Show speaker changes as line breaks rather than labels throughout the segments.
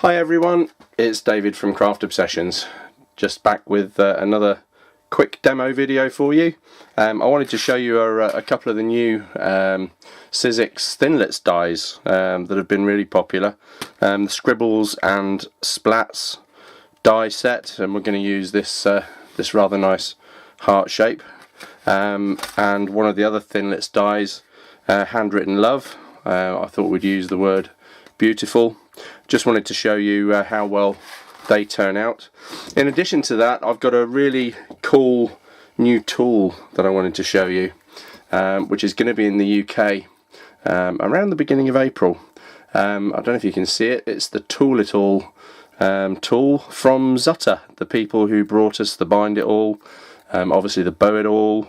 Hi everyone, it's David from Craft Obsessions, just back with another quick demo video for you. I wanted to show you a couple of the new Sizzix Thinlits dies that have been really popular. The Scribbles and Splats die set, and we're going to use this rather nice heart shape. And one of the other Thinlits dies, Handwritten Love. I thought we'd use the word beautiful. Just wanted to show you how well they turn out. In addition to that, I've got a really cool new tool that I wanted to show you, which is going to be in the UK around the beginning of April. I don't know if you can see it. It's the Tool It All tool from Zutter, the people who brought us the Bind It All, obviously the Bow It All,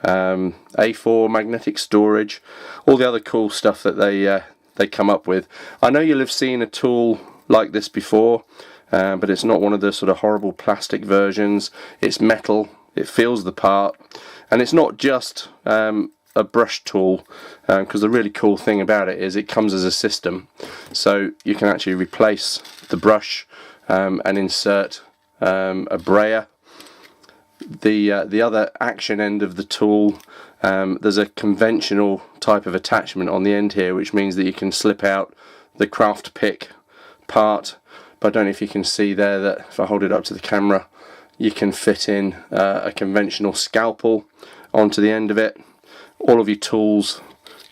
A4 magnetic storage, all the other cool stuff that they come up with. I know you'll have seen a tool like this before, but it's not one of the sort of horrible plastic versions. It's metal, it feels the part, and it's not just a brush tool, because the really cool thing about it is it comes as a system, so you can actually replace the brush and insert a brayer. The other action end of the tool, there's a conventional type of attachment on the end here, which means that you can slip out the craft pick part. But I don't know if you can see there that if I hold it up to the camera, you can fit in a conventional scalpel onto the end of it. All of your tools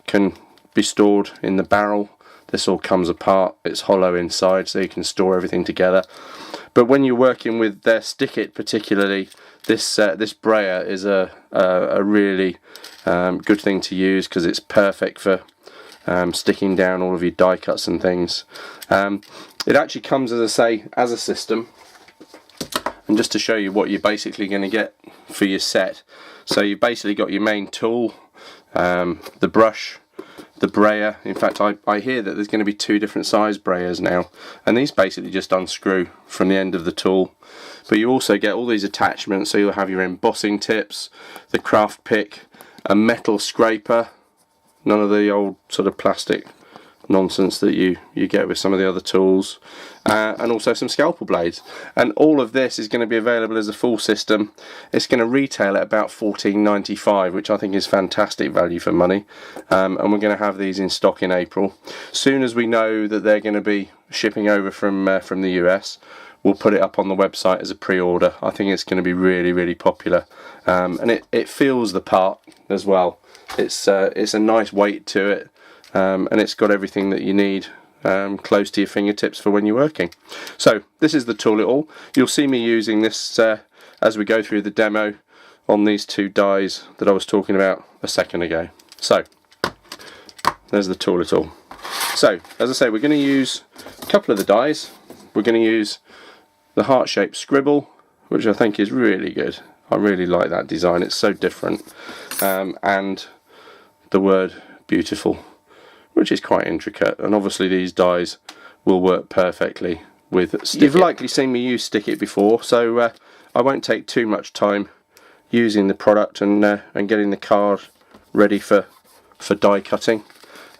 can be stored in the barrel. This all comes apart, it's hollow inside, so you can store everything together. But when you're working with their Stick It particularly, this brayer is a really good thing to use, because it's perfect for sticking down all of your die cuts and things. It actually comes, as I say, as a system. And just to show you what you're basically going to get for your set, so you've basically got your main tool, the brush, the brayer. In fact, I hear that there's going to be two different size brayers now, and these basically just unscrew from the end of the tool. But you also get all these attachments, so you'll have your embossing tips, the craft pick, a metal scraper, none of the old sort of plastic nonsense that you get with some of the other tools, and also some scalpel blades. And all of this is going to be available as a full system. It's going to retail at about $14.95, which I think is fantastic value for money, and we're going to have these in stock in April. Soon as we know that they're going to be shipping over from the US, we'll put it up on the website as a pre-order. I think it's going to be really popular, and it feels the part as well. It's a nice weight to it, and it's got everything that you need close to your fingertips for when you're working. So this is the Tool It All. You'll see me using this as we go through the demo on these two dies that I was talking about a second ago. So there's the Tool It All. So as I say, we're going to use a couple of the dies. We're going to use the heart-shaped scribble, which I think is really good. I really like that design, it's so different, and the word beautiful, which is quite intricate, and obviously these dies will work perfectly with Stick It. You've likely seen me use Stick It before, so I won't take too much time using the product and getting the card ready for die cutting.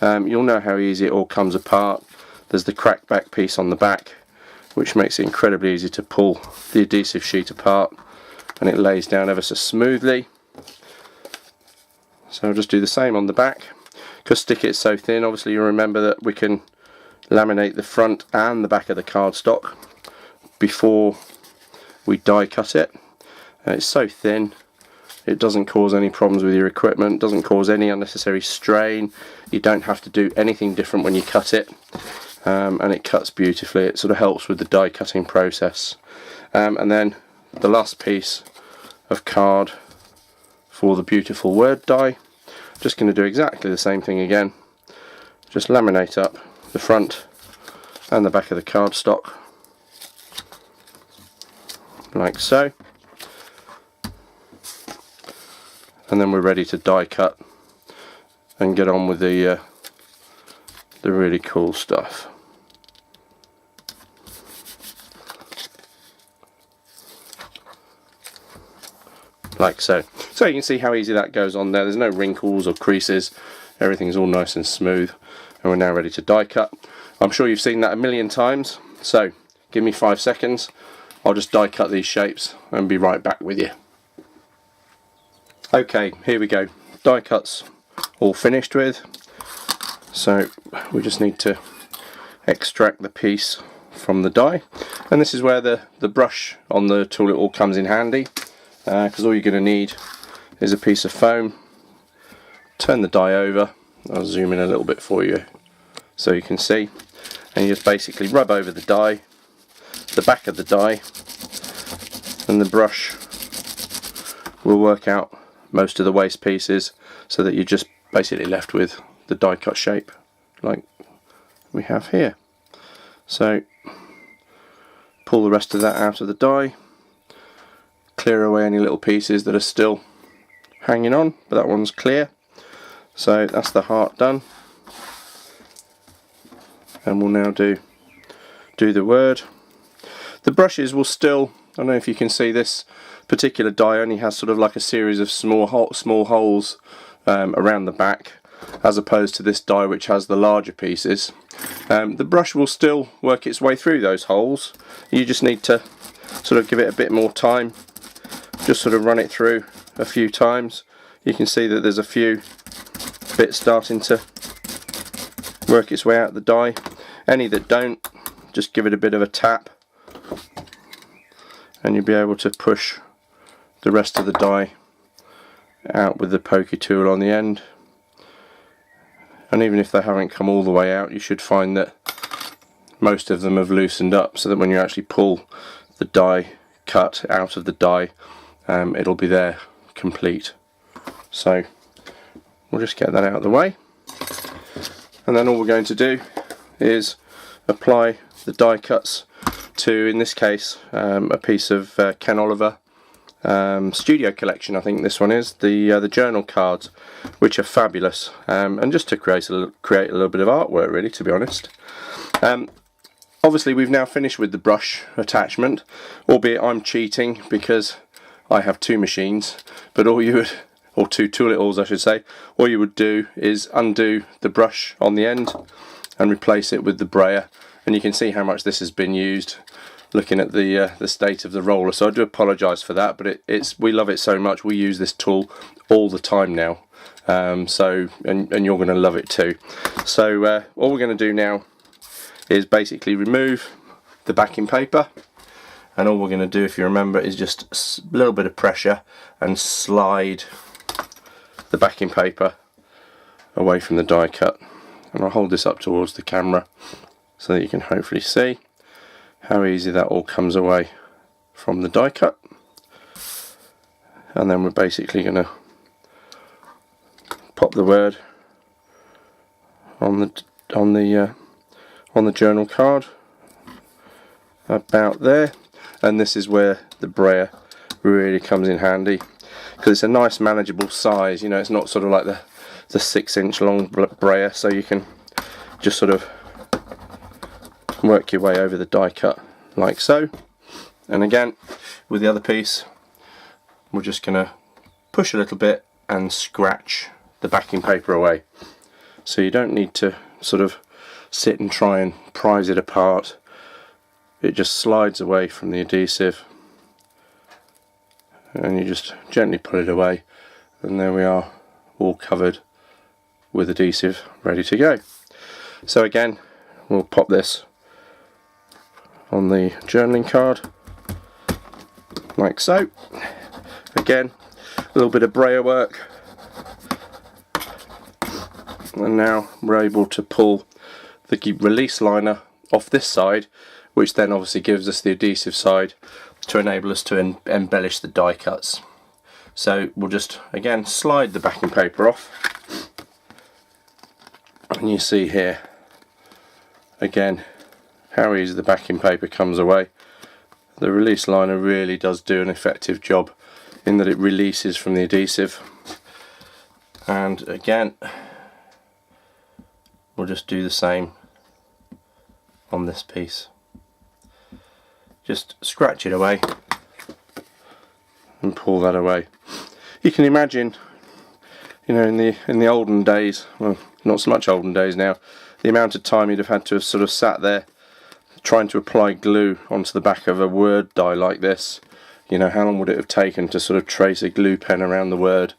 You'll know how easy it all comes apart. There's the crack back piece on the back, which makes it incredibly easy to pull the adhesive sheet apart, and it lays down ever so smoothly. So I'll just do the same on the back. Because Stick It's so thin, obviously you remember that we can laminate the front and the back of the cardstock before we die cut it. It's so thin, it doesn't cause any problems with your equipment, doesn't cause any unnecessary strain. You don't have to do anything different when you cut it, and it cuts beautifully. It sort of helps with the die cutting process. And then the last piece of card for the beautiful word die. Just going to do exactly the same thing again. Just laminate up the front and the back of the cardstock, like so. And then we're ready to die cut and get on with the really cool stuff. Like so. So you can see how easy that goes on there. There's no wrinkles or creases. Everything's all nice and smooth. And we're now ready to die cut. I'm sure you've seen that a million times, So give me 5 seconds, I'll just die cut these shapes and be right back with you. Okay, here we go, die cuts all finished with. So we just need to extract the piece from the die, and this is where the brush on the tool it all comes in handy, because all you're going to need is a piece of foam. Turn the die over, I'll zoom in a little bit for you so you can see, and you just basically rub over the die, the back of the die, and the brush will work out most of the waste pieces so that you're just basically left with the die cut shape like we have here. So pull the rest of that out of the die, clear away any little pieces that are still hanging on, but that one's clear. So that's the heart done, and we'll now do the word. The brushes will still, I don't know if you can see, this particular die only has sort of like a series of small holes around the back, as opposed to this die which has the larger pieces. The brush will still work its way through those holes. You just need to sort of give it a bit more time, just sort of run it through a few times. You can see that there's a few bits starting to work its way out the die. Any that don't, just give it a bit of a tap and you'll be able to push the rest of the die out with the pokey tool on the end. And even if they haven't come all the way out, you should find that most of them have loosened up, so that when you actually pull the die cut out of the die, it'll be there complete. So we'll just get that out of the way, and then all we're going to do is apply the die cuts to, in this case, a piece of Ken Oliver Studio Collection, I think this one is, the journal cards, which are fabulous, and just to create a little bit of artwork, really, to be honest. Obviously we've now finished with the brush attachment, albeit I'm cheating because I have 2 machines, but all you would, or 2 tool-it-alls I should say, all you would do is undo the brush on the end and replace it with the brayer, and you can see how much this has been used looking at the state of the roller. So I do apologise for that, but we love it so much, we use this tool all the time now, and you're going to love it too. So all we're going to do now is basically remove the backing paper, and all we're going to do, if you remember, is just a little bit of pressure and slide the backing paper away from the die cut. And I'll hold this up towards the camera so that you can hopefully see how easy that all comes away from the die cut. And then we're basically going to pop the word on the journal card about there, and this is where the brayer really comes in handy, because it's a nice manageable size. You know, it's not sort of like the 6-inch long brayer, so you can just sort of work your way over the die cut like so. And again, with the other piece, we're just going to push a little bit and scratch the backing paper away. So you don't need to sort of sit and try and prise it apart. It just slides away from the adhesive, and you just gently pull it away, and there we are, all covered with adhesive, ready to go. So again, we'll pop this on the journaling card like so. Again, a little bit of brayer work, and now we're able to pull the release liner off this side, which then obviously gives us the adhesive side to enable us to embellish the die cuts. So we'll just again slide the backing paper off, and you see here again how easy the backing paper comes away. The release liner really does do an effective job in that it releases from the adhesive. And again, we'll just do the same on this piece. Just scratch it away and pull that away. You can imagine, you know, in the olden days, well, not so much olden days now, the amount of time you'd have had to have sort of sat there trying to apply glue onto the back of a word die like this, you know, how long would it have taken to sort of trace a glue pen around the word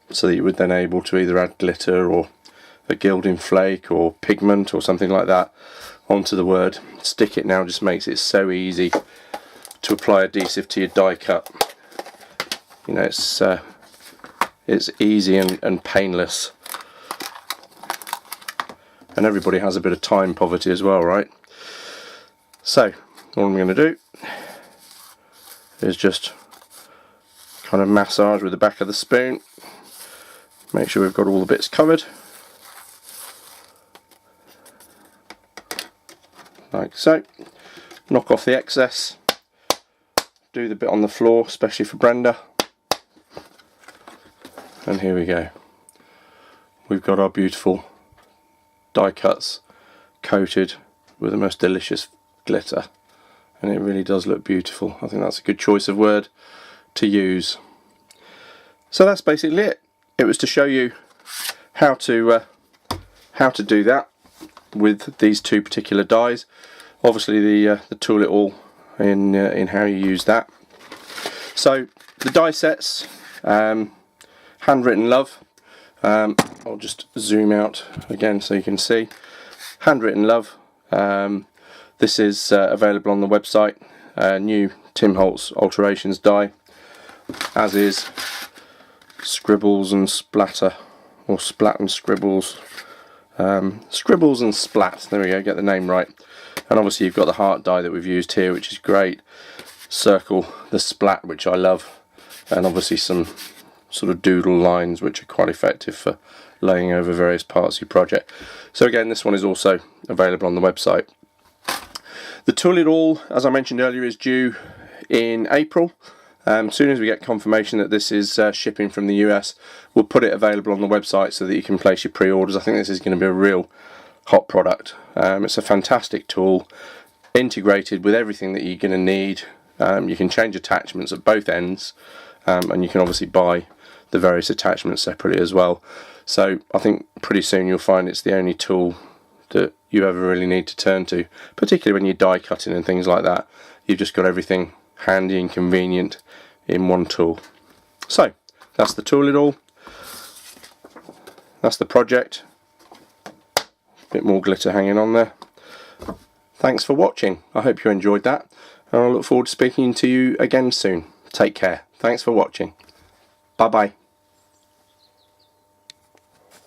so that you would then able to either add glitter or a gilding flake or pigment or something like that onto the word. Stick it now just makes it so easy to apply adhesive to your die cut. You know, it's easy and painless. And everybody has a bit of time poverty as well, right? So all I'm going to do is just kind of massage with the back of the spoon, make sure we've got all the bits covered, like so. Knock off the excess, do the bit on the floor, especially for Brenda, and here we go. We've got our beautiful die cuts coated with the most delicious glitter, and it really does look beautiful. I think that's a good choice of word to use. So that's basically it. It was to show you how to do that with these two particular dies. Obviously the tool it all in how you use that. So the die sets, handwritten love. I'll just zoom out again so you can see. Handwritten love. This is available on the website. New Tim Holtz Alterations die, as is Scribbles and Splatter, or Splat and Scribbles. Scribbles and Splat, there we go, get the name right. And obviously you've got the heart die that we've used here, which is great. Circle, the Splat, which I love, and obviously some sort of doodle lines which are quite effective for laying over various parts of your project. So again, this one is also available on the website. The tool it all, as I mentioned earlier, is due in April. As soon as we get confirmation that this is shipping from the US, we'll put it available on the website so that you can place your pre-orders. I think this is going to be a real hot product. It's a fantastic tool, integrated with everything that you're going to need. You can change attachments at both ends, and you can obviously buy the various attachments separately as well. So I think pretty soon you'll find it's the only tool that you ever really need to turn to, particularly when you're die cutting and things like that. You've just got everything handy and convenient in one tool. So that's the tool it all. That's the project. A bit more glitter hanging on there. Thanks for watching. I hope you enjoyed that, and I look forward to speaking to you again soon. Take care. Thanks for watching. Bye bye.